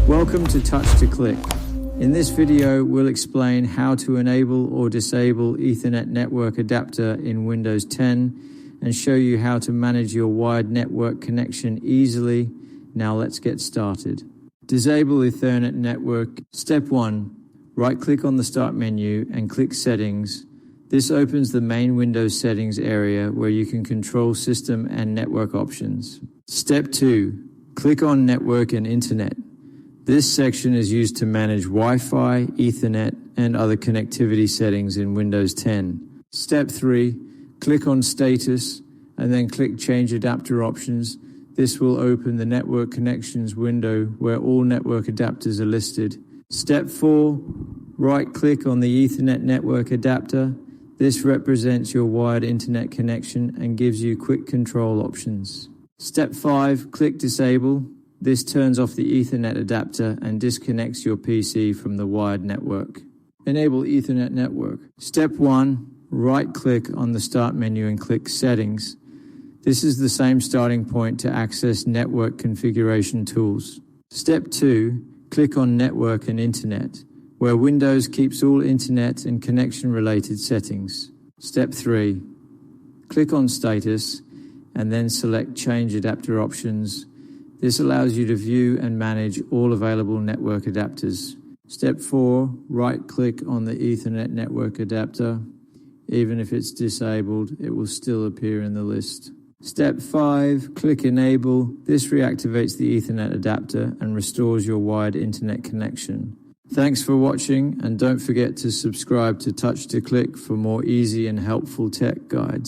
Welcome to Touch to Click. In this video, we'll explain how to enable or disable Ethernet network adapter in Windows 10 and show you how to manage your wired network connection easily. Now let's get started. Disable Ethernet network. Step 1. Right-click on the Start menu and click Settings. This opens the main Windows settings area where you can control system and network options. Step 2. Click on Network and Internet. This section is used to manage Wi-Fi, Ethernet, and other connectivity settings in Windows 10. Step 3. Click on Status and then click Change Adapter Options. This will open the Network Connections window where all network adapters are listed. Step 4. Right-click on the Ethernet network adapter. This represents your wired internet connection and gives you quick control options. Step 5. Click Disable. This turns off the Ethernet adapter and disconnects your PC from the wired network. Enable Ethernet network. Step 1. Right-click on the Start menu and click Settings. This is the same starting point to access network configuration tools. Step 2. Click on Network and Internet, where Windows keeps all internet and connection-related settings. Step 3. Click on Status and then select Change Adapter Options. This allows you to view and manage all available network adapters. Step 4. Right-click on the Ethernet network adapter. Even if it's disabled, it will still appear in the list. Step 5. Click Enable. This reactivates the Ethernet adapter and restores your wired internet connection. Thanks for watching, and don't forget to subscribe to Touch to Click for more easy and helpful tech guides.